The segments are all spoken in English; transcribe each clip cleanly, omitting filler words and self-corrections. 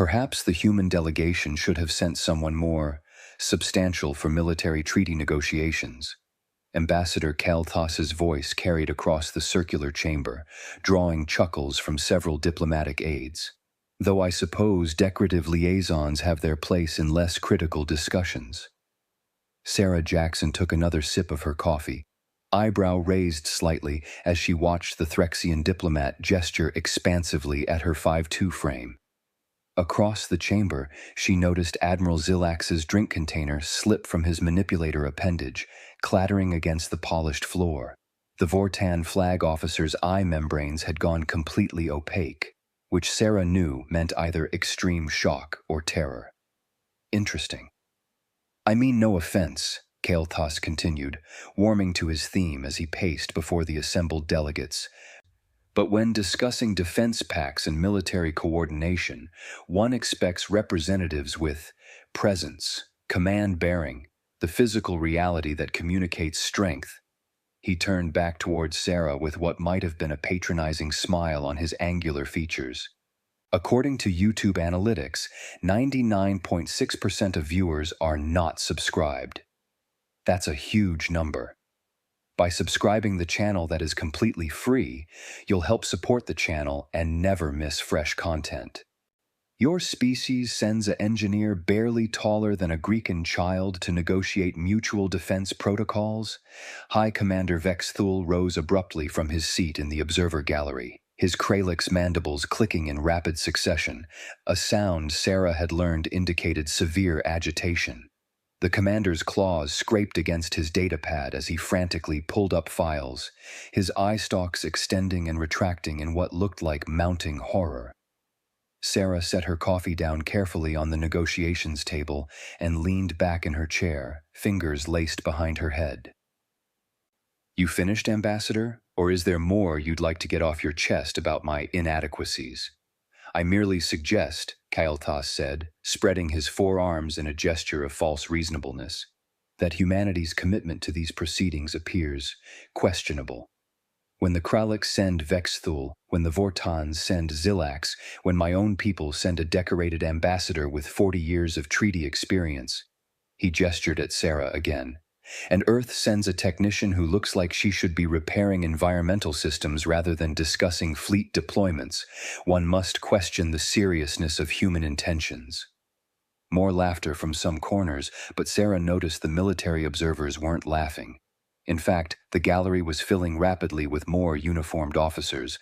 Perhaps the human delegation should have sent someone more substantial for military treaty negotiations. Ambassador Kalthas's voice carried across the circular chamber, drawing chuckles from several diplomatic aides. Though I suppose decorative liaisons have their place in less critical discussions. Sarah Jackson took another sip of her coffee, eyebrow raised slightly as she watched the Threxian diplomat gesture expansively at her 5'2" frame. Across the chamber, she noticed Admiral Zilax's drink container slip from his manipulator appendage, clattering against the polished floor. The Vortan flag officer's eye membranes had gone completely opaque, which Sarah knew meant either extreme shock or terror. Interesting. I mean no offense, Kalthas continued, warming to his theme as he paced before the assembled delegates. But when discussing defense pacts and military coordination, one expects representatives with presence, command-bearing, the physical reality that communicates strength. He turned back towards Sarah with what might have been a patronizing smile on his angular features. According to YouTube analytics, 99.6% of viewers are not subscribed. That's a huge number. By subscribing the channel that is completely free, you'll help support the channel and never miss fresh content. Your species sends an engineer barely taller than a Greekan child to negotiate mutual defense protocols? High Commander Vexthul rose abruptly from his seat in the observer gallery, his Kralix mandibles clicking in rapid succession, a sound Sarah had learned indicated severe agitation. The commander's claws scraped against his datapad as he frantically pulled up files, his eye stalks extending and retracting in what looked like mounting horror. Sarah set her coffee down carefully on the negotiations table and leaned back in her chair, fingers laced behind her head. You finished, Ambassador? Or is there more you'd like to get off your chest about my inadequacies? I merely suggest, Kalthas said, spreading his forearms in a gesture of false reasonableness, that humanity's commitment to these proceedings appears questionable. When the Kralix send Vexthul, when the Vortans send Zilax, when my own people send a decorated ambassador with 40 years of treaty experience, he gestured at Sarah again, and Earth sends a technician who looks like she should be repairing environmental systems rather than discussing fleet deployments, one must question the seriousness of human intentions. More laughter from some corners, but Sarah noticed the military observers weren't laughing. In fact, the gallery was filling rapidly with more uniformed officers,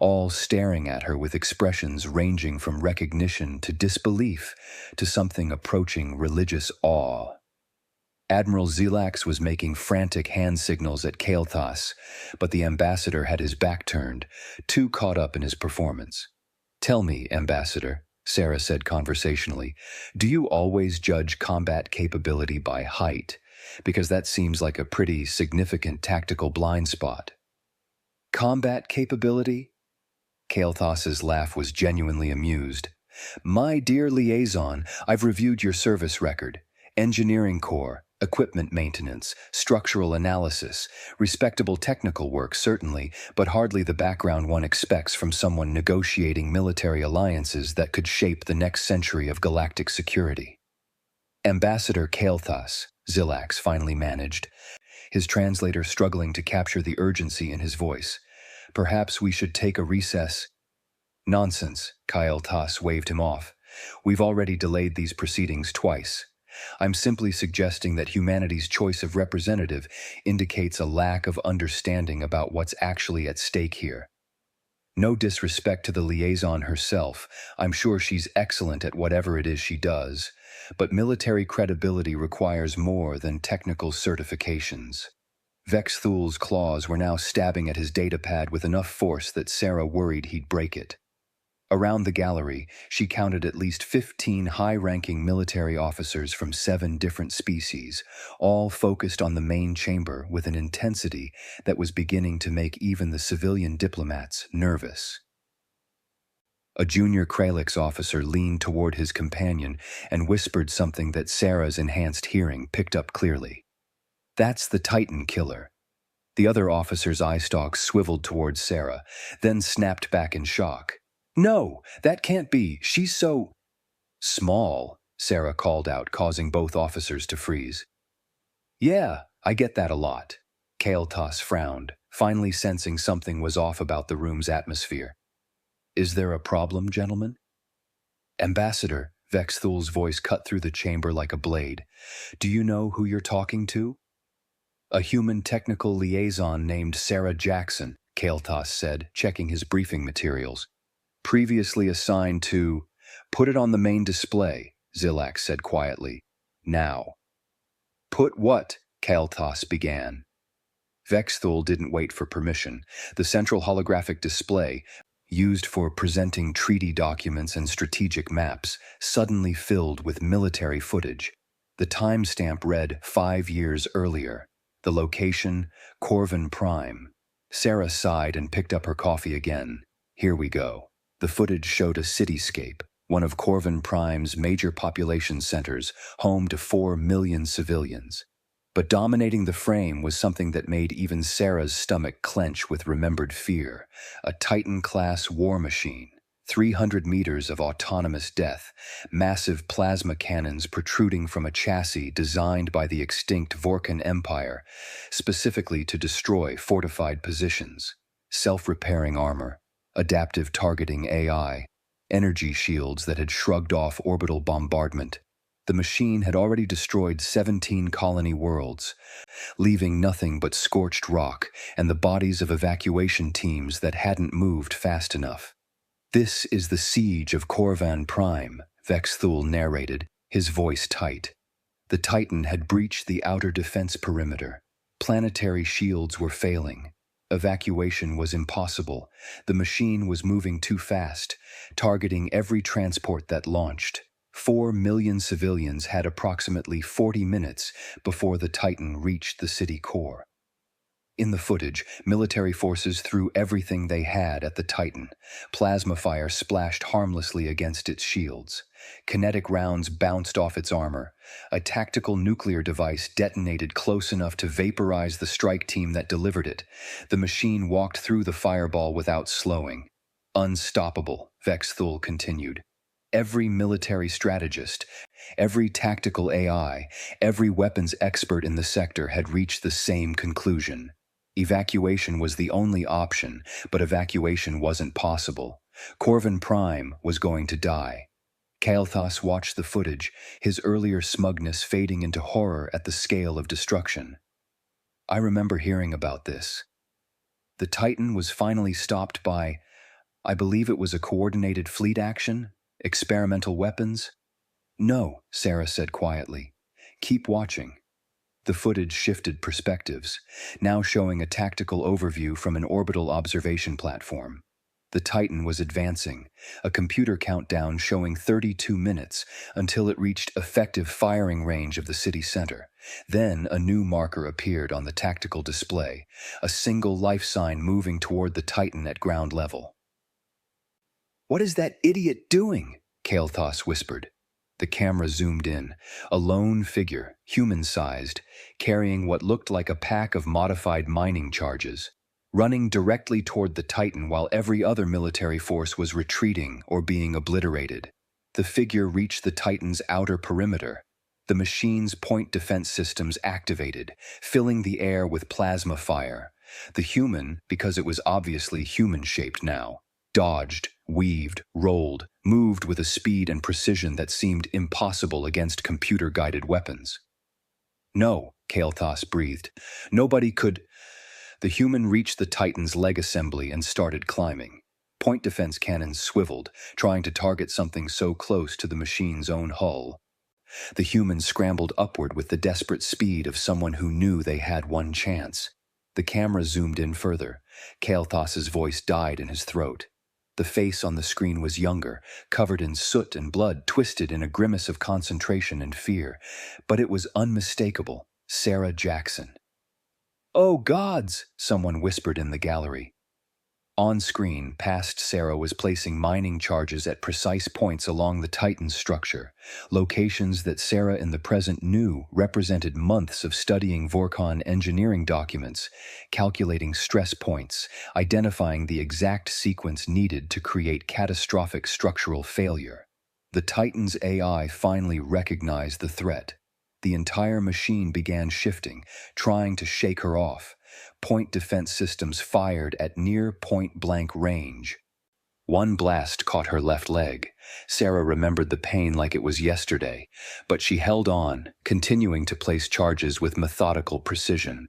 all staring at her with expressions ranging from recognition to disbelief to something approaching religious awe. Admiral Zilax was making frantic hand signals at Kalthas, but the ambassador had his back turned, too caught up in his performance. Tell me, Ambassador, Sarah said conversationally, do you always judge combat capability by height? Because that seems like a pretty significant tactical blind spot. Combat capability? Kalthas's laugh was genuinely amused. My dear liaison, I've reviewed your service record. Engineering Corps, equipment maintenance, structural analysis, respectable technical work certainly, but hardly the background one expects from someone negotiating military alliances that could shape the next century of galactic security. Ambassador Kalthas, Zilax finally managed, his translator struggling to capture the urgency in his voice. Perhaps we should take a recess. Nonsense, Kalthas waved him off. We've already delayed these proceedings twice. I'm simply suggesting that humanity's choice of representative indicates a lack of understanding about what's actually at stake here. No disrespect to the liaison herself, I'm sure she's excellent at whatever it is she does, but military credibility requires more than technical certifications. Vexthul's claws were now stabbing at his datapad with enough force that Sarah worried he'd break it. Around the gallery, she counted at least 15 high-ranking military officers from 7 different species, all focused on the main chamber with an intensity that was beginning to make even the civilian diplomats nervous. A junior Kralix officer leaned toward his companion and whispered something that Sarah's enhanced hearing picked up clearly. That's the Titan killer. The other officer's eye stalks swiveled towards Sarah, then snapped back in shock. No, that can't be. She's so... Small, Sarah called out, causing both officers to freeze. Yeah, I get that a lot. Kael'thas frowned, finally sensing something was off about the room's atmosphere. Is there a problem, gentlemen? Ambassador, Vexthul's voice cut through the chamber like a blade. Do you know who you're talking to? A human technical liaison named Sarah Jackson, Kael'thas said, checking his briefing materials. Previously assigned to... Put it on the main display, Zilak said quietly. Now. Put what? Kael'thas began. Vexthul didn't wait for permission. The central holographic display, used for presenting treaty documents and strategic maps, suddenly filled with military footage. The timestamp read 5 years earlier. The location, Corvin Prime. Sarah sighed and picked up her coffee again. Here we go. The footage showed a cityscape, one of Corvin Prime's major population centers, home to 4 million civilians. But dominating the frame was something that made even Sarah's stomach clench with remembered fear. A Titan-class war machine, 300 meters of autonomous death, massive plasma cannons protruding from a chassis designed by the extinct Vorkan Empire, specifically to destroy fortified positions, self-repairing armor, adaptive targeting AI, energy shields that had shrugged off orbital bombardment. The machine had already destroyed 17 colony worlds, leaving nothing but scorched rock and the bodies of evacuation teams that hadn't moved fast enough. This is the siege of Corvan Prime, Vexthul narrated, his voice tight. The Titan had breached the outer defense perimeter. Planetary shields were failing. Evacuation was impossible. The machine was moving too fast, targeting every transport that launched. 4 million civilians had approximately 40 minutes before the Titan reached the city core. In the footage, military forces threw everything they had at the Titan. Plasma fire splashed harmlessly against its shields. Kinetic rounds bounced off its armor. A tactical nuclear device detonated close enough to vaporize the strike team that delivered it. The machine walked through the fireball without slowing. Unstoppable, Vexthul continued. Every military strategist, every tactical AI, every weapons expert in the sector had reached the same conclusion. Evacuation was the only option, but evacuation wasn't possible. Corvin Prime was going to die. Kael'thas watched the footage, his earlier smugness fading into horror at the scale of destruction. I remember hearing about this. The Titan was finally stopped by, I believe it was a coordinated fleet action? Experimental weapons? No, Sarah said quietly. Keep watching. The footage shifted perspectives, now showing a tactical overview from an orbital observation platform. The Titan was advancing, a computer countdown showing 32 minutes until it reached effective firing range of the city center. Then a new marker appeared on the tactical display, a single life sign moving toward the Titan at ground level. What is that idiot doing? Kael'thas whispered. The camera zoomed in, a lone figure, human-sized, carrying what looked like a pack of modified mining charges, running directly toward the Titan while every other military force was retreating or being obliterated. The figure reached the Titan's outer perimeter. The machine's point defense systems activated, filling the air with plasma fire. The human, because it was obviously human-shaped now, dodged, weaved, rolled, moved with a speed and precision that seemed impossible against computer-guided weapons. No, Kael'thas breathed. Nobody could... The human reached the Titan's leg assembly and started climbing. Point defense cannons swiveled, trying to target something so close to the machine's own hull. The human scrambled upward with the desperate speed of someone who knew they had one chance. The camera zoomed in further. Kael'thas's voice died in his throat. The face on the screen was younger, covered in soot and blood, twisted in a grimace of concentration and fear. But it was unmistakable. Sarah Jackson. "Oh, gods!" someone whispered in the gallery. On screen, past Sarah was placing mining charges at precise points along the Titan's structure, locations that Sarah in the present knew represented months of studying Vorkan engineering documents, calculating stress points, identifying the exact sequence needed to create catastrophic structural failure. The Titan's AI finally recognized the threat. The entire machine began shifting, trying to shake her off. Point defense systems fired at near point-blank range. One blast caught her left leg. Sarah remembered the pain like it was yesterday, but she held on, continuing to place charges with methodical precision.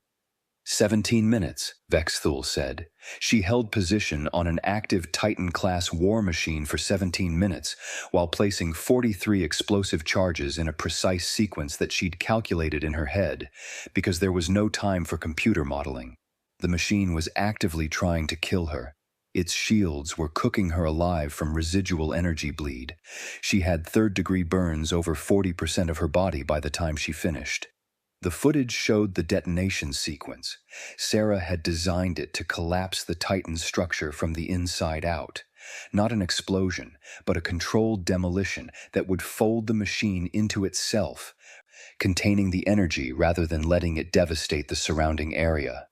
17 minutes, Vexthul said. She held position on an active Titan-class war machine for 17 minutes, while placing 43 explosive charges in a precise sequence that she'd calculated in her head, because there was no time for computer modeling. The machine was actively trying to kill her. Its shields were cooking her alive from residual energy bleed. She had third-degree burns over 40% of her body by the time she finished. The footage showed the detonation sequence. Sarah had designed it to collapse the Titan's structure from the inside out. Not an explosion, but a controlled demolition that would fold the machine into itself, containing the energy rather than letting it devastate the surrounding area.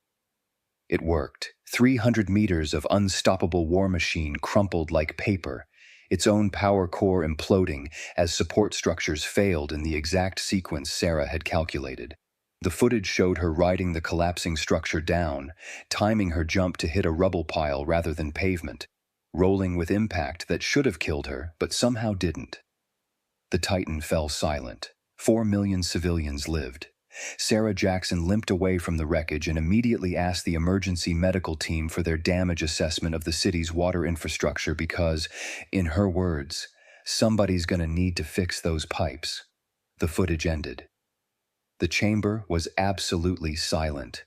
It worked. 300 meters of unstoppable war machine crumpled like paper, its own power core imploding as support structures failed in the exact sequence Sarah had calculated. The footage showed her riding the collapsing structure down, timing her jump to hit a rubble pile rather than pavement, rolling with impact that should have killed her but somehow didn't. The Titan fell silent. 4 million civilians lived. Sarah Jackson limped away from the wreckage and immediately asked the emergency medical team for their damage assessment of the city's water infrastructure because, in her words, somebody's gonna need to fix those pipes. The footage ended. The chamber was absolutely silent.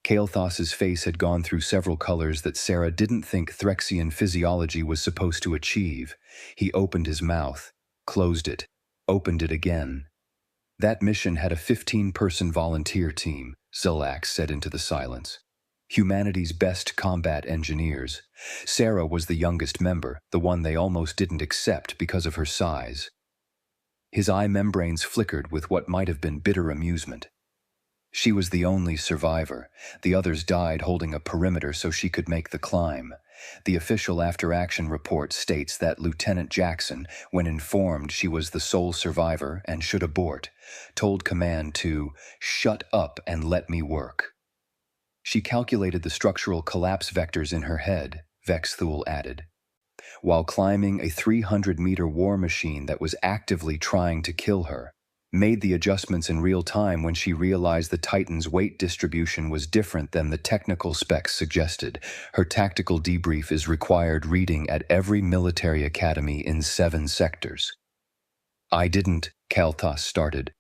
Kael'thas's face had gone through several colors that Sarah didn't think Threxian physiology was supposed to achieve. He opened his mouth, closed it, opened it again. That mission had a 15-person volunteer team, Zilak said into the silence. Humanity's best combat engineers. Sarah was the youngest member, the one they almost didn't accept because of her size. His eye membranes flickered with what might have been bitter amusement. She was the only survivor. The others died holding a perimeter so she could make the climb. The official after-action report states that Lieutenant Jackson, when informed she was the sole survivor and should abort, told command to shut up and let me work. She calculated the structural collapse vectors in her head, Vexthul added, while climbing a 300-meter war machine that was actively trying to kill her. Made the adjustments in real time when she realized the Titan's weight distribution was different than the technical specs suggested. Her tactical debrief is required reading at every military academy in 7 sectors. I didn't, Kael'thas started.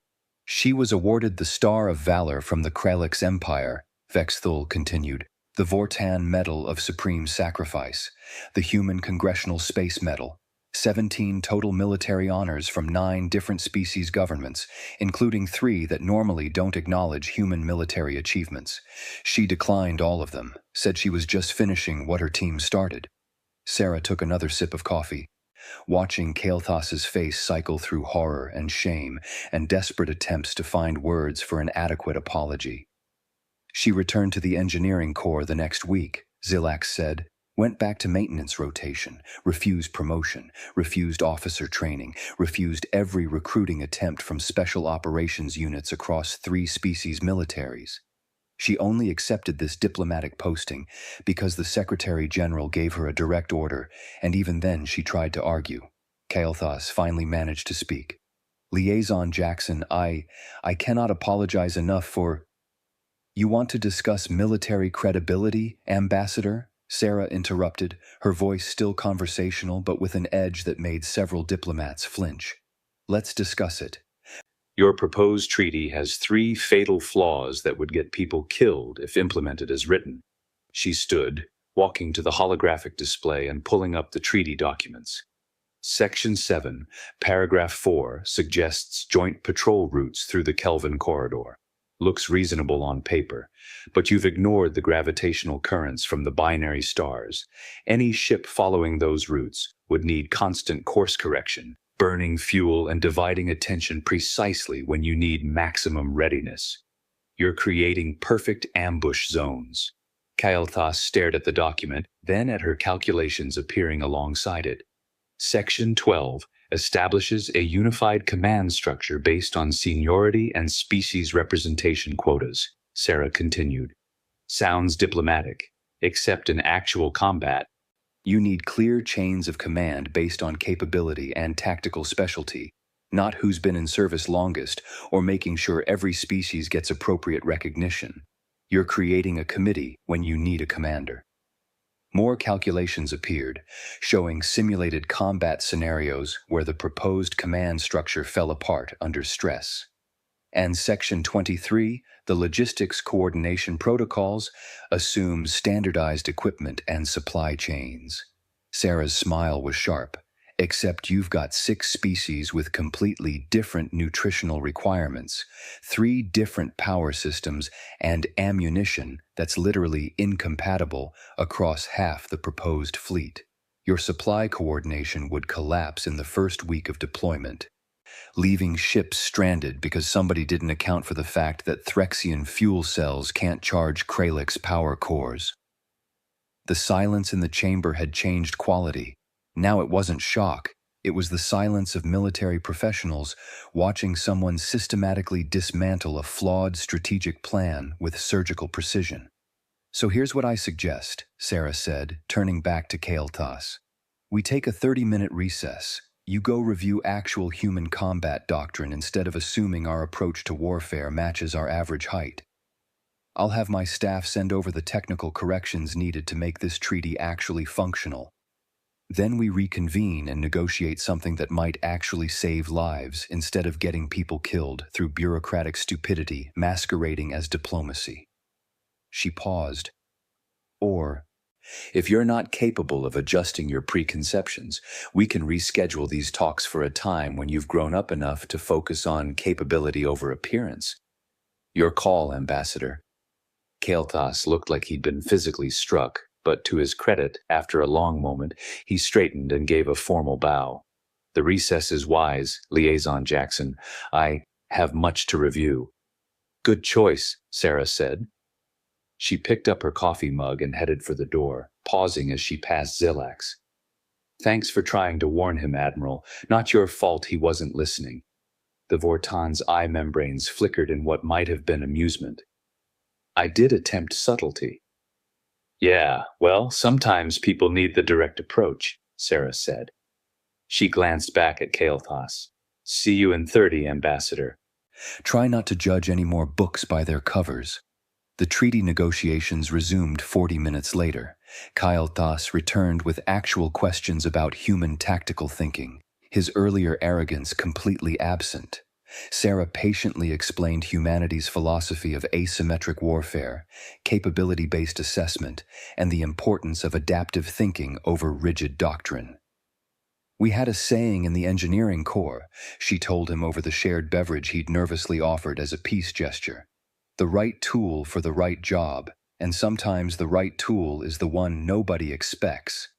She was awarded the Star of Valor from the Kralix Empire, Vexthul continued, the Vortan Medal of Supreme Sacrifice, the Human Congressional Space Medal, 17 total military honors from 9 different species governments, including 3 that normally don't acknowledge human military achievements. She declined all of them, said she was just finishing what her team started. Sarah took another sip of coffee, watching Kael'thas's face cycle through horror and shame and desperate attempts to find words for an adequate apology. She returned to the engineering corps the next week, Zilak said. Went back to maintenance rotation, refused promotion, refused officer training, refused every recruiting attempt from special operations units across 3 species militaries. She only accepted this diplomatic posting because the Secretary General gave her a direct order, and even then she tried to argue. Kael'thas finally managed to speak. Liaison Jackson, I cannot apologize enough for... You want to discuss military credibility, Ambassador? Sarah interrupted, her voice still conversational but with an edge that made several diplomats flinch. Let's discuss it. Your proposed treaty has 3 fatal flaws that would get people killed if implemented as written. She stood, walking to the holographic display and pulling up the treaty documents. Section 7, Paragraph 4 suggests joint patrol routes through the Kelvin corridor. Looks reasonable on paper, but you've ignored the gravitational currents from the binary stars. Any ship following those routes would need constant course correction, burning fuel and dividing attention precisely when you need maximum readiness. You're creating perfect ambush zones. Kael'thas stared at the document, then at her calculations appearing alongside it. Section 12 establishes a unified command structure based on seniority and species representation quotas, Sarah continued. Sounds diplomatic, except in actual combat. You need clear chains of command based on capability and tactical specialty, not who's been in service longest or making sure every species gets appropriate recognition. You're creating a committee when you need a commander. More calculations appeared, showing simulated combat scenarios where the proposed command structure fell apart under stress. And Section 23, the Logistics Coordination Protocols, assumes standardized equipment and supply chains. Sarah's smile was sharp, except you've got 6 species with completely different nutritional requirements, 3 different power systems, and ammunition that's literally incompatible across half the proposed fleet. Your supply coordination would collapse in the first week of deployment, leaving ships stranded because somebody didn't account for the fact that Threxian fuel cells can't charge Kralix power cores. The silence in the chamber had changed quality. Now it wasn't shock, it was the silence of military professionals watching someone systematically dismantle a flawed strategic plan with surgical precision. So here's what I suggest, Sarah said, turning back to Kael'thas. We take a 30-minute recess. You go review actual human combat doctrine instead of assuming our approach to warfare matches our average height. I'll have my staff send over the technical corrections needed to make this treaty actually functional. Then we reconvene and negotiate something that might actually save lives instead of getting people killed through bureaucratic stupidity masquerading as diplomacy. She paused. Or, if you're not capable of adjusting your preconceptions, we can reschedule these talks for a time when you've grown up enough to focus on capability over appearance. Your call, Ambassador. Kael'thas looked like he'd been physically struck, but to his credit, after a long moment, he straightened and gave a formal bow. The recess is wise, Liaison Jackson. I have much to review. Good choice, Sarah said. She picked up her coffee mug and headed for the door, pausing as she passed Zilax. Thanks for trying to warn him, Admiral. Not your fault he wasn't listening. The Vortan's eye membranes flickered in what might have been amusement. I did attempt subtlety. Yeah, well, sometimes people need the direct approach, Sarah said. She glanced back at Kael'thas. See you in 30, Ambassador. Try not to judge any more books by their covers. The treaty negotiations resumed 40 minutes later. Kael'thas returned with actual questions about human tactical thinking, his earlier arrogance completely absent. Sarah patiently explained humanity's philosophy of asymmetric warfare, capability-based assessment, and the importance of adaptive thinking over rigid doctrine. We had a saying in the engineering corps, she told him over the shared beverage he'd nervously offered as a peace gesture. The right tool for the right job, and sometimes the right tool is the one nobody expects.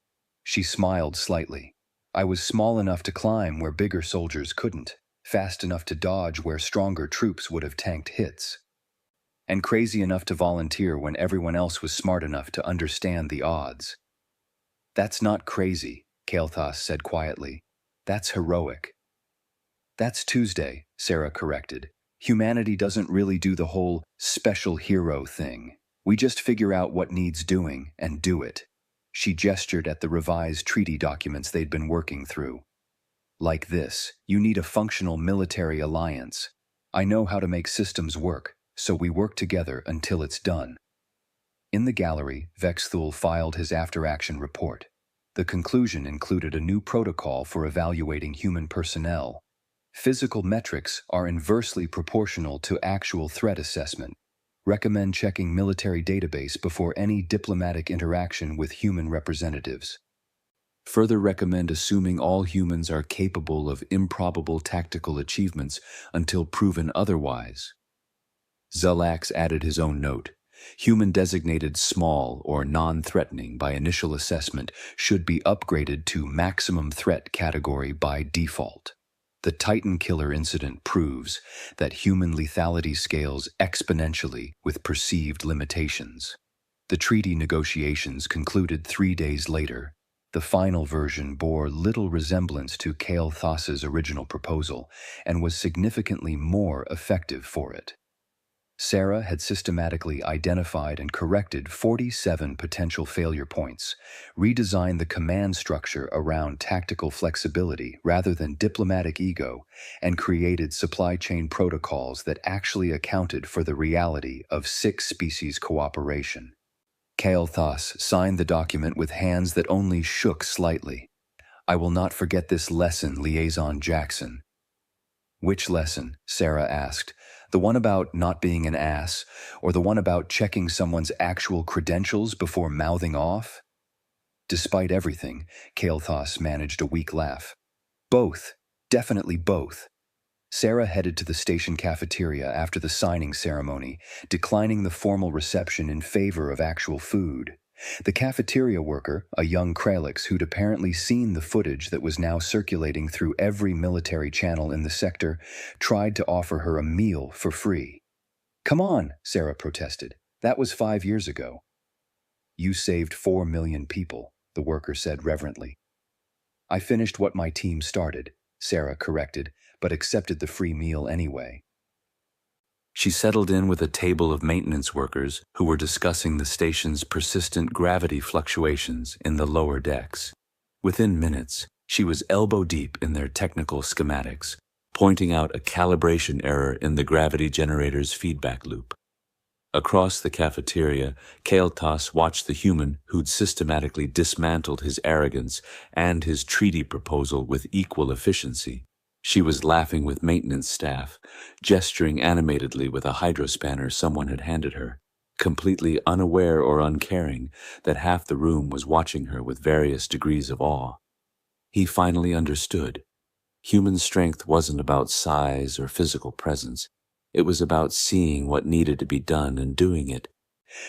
She smiled slightly. I was small enough to climb where bigger soldiers couldn't, fast enough to dodge where stronger troops would have tanked hits, and crazy enough to volunteer when everyone else was smart enough to understand the odds. That's not crazy, Kael'thas said quietly. That's heroic. That's Tuesday, Sarah corrected. Humanity doesn't really do the whole special hero thing. We just figure out what needs doing and do it. She gestured at the revised treaty documents they'd been working through. Like this, you need a functional military alliance. I know how to make systems work, so we work together until it's done. In the gallery, Vexthul filed his after-action report. The conclusion included a new protocol for evaluating human personnel. Physical metrics are inversely proportional to actual threat assessment. Recommend checking military database before any diplomatic interaction with human representatives. Further recommend assuming all humans are capable of improbable tactical achievements until proven otherwise. Zulax added his own note. Human designated small or non-threatening by initial assessment should be upgraded to maximum threat category by default. The Titan killer incident proves that human lethality scales exponentially with perceived limitations. The treaty negotiations concluded 3 days later. The final version bore little resemblance to Kale Thoss's original proposal and was significantly more effective for it. Sarah had systematically identified and corrected 47 potential failure points, redesigned the command structure around tactical flexibility rather than diplomatic ego, and created supply chain protocols that actually accounted for the reality of 6-species cooperation. Kale Thoss signed the document with hands that only shook slightly. "I will not forget this lesson, Liaison Jackson." "Which lesson?" Sarah asked. "The one about not being an ass, or the one about checking someone's actual credentials before mouthing off?" Despite everything, Kale Thoss managed a weak laugh. "Both. Definitely both." Sarah headed to the station cafeteria after the signing ceremony, declining the formal reception in favor of actual food. The cafeteria worker, a young Kralix who'd apparently seen the footage that was now circulating through every military channel in the sector, tried to offer her a meal for free. "Come on," Sarah protested. "That was 5 years ago." "You saved 4 million people," the worker said reverently. "I finished what my team started," Sarah corrected, but accepted the free meal anyway. She settled in with a table of maintenance workers who were discussing the station's persistent gravity fluctuations in the lower decks. Within minutes, she was elbow-deep in their technical schematics, pointing out a calibration error in the gravity generator's feedback loop. Across the cafeteria, Kale Thoss watched the human who'd systematically dismantled his arrogance and his treaty proposal with equal efficiency. She was laughing with maintenance staff, gesturing animatedly with a hydrospanner someone had handed her, completely unaware or uncaring that half the room was watching her with various degrees of awe. He finally understood. Human strength wasn't about size or physical presence. It was about seeing what needed to be done and doing it.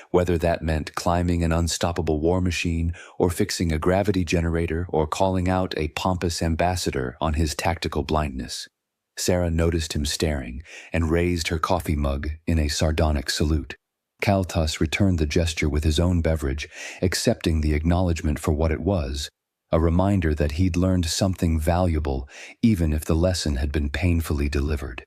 Whether that meant climbing an unstoppable war machine, or fixing a gravity generator, or calling out a pompous ambassador on his tactical blindness. Sarah noticed him staring and raised her coffee mug in a sardonic salute. Kale Thoss returned the gesture with his own beverage, accepting the acknowledgement for what it was, a reminder that he'd learned something valuable even if the lesson had been painfully delivered.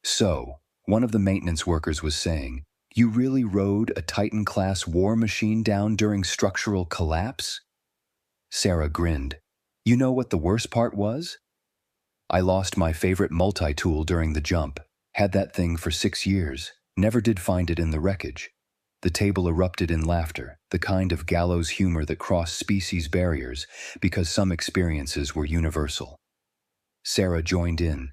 "So," one of the maintenance workers was saying, "you really rode a Titan-class war machine down during structural collapse?" Sarah grinned. "You know what the worst part was? I lost my favorite multi-tool during the jump. Had that thing for 6 years. Never did find it in the wreckage." The table erupted in laughter, the kind of gallows humor that crossed species barriers because some experiences were universal. Sarah joined in.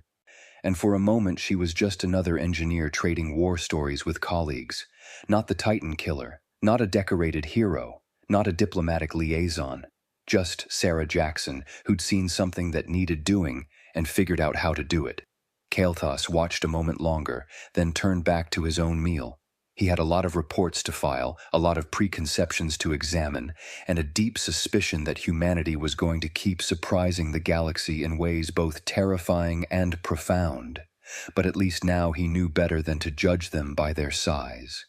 And for a moment she was just another engineer trading war stories with colleagues. Not the Titan killer, not a decorated hero, not a diplomatic liaison. Just Sarah Jackson, who'd seen something that needed doing and figured out how to do it. Kale Thoss watched a moment longer, then turned back to his own meal. He had a lot of reports to file, a lot of preconceptions to examine, and a deep suspicion that humanity was going to keep surprising the galaxy in ways both terrifying and profound. But at least now he knew better than to judge them by their size.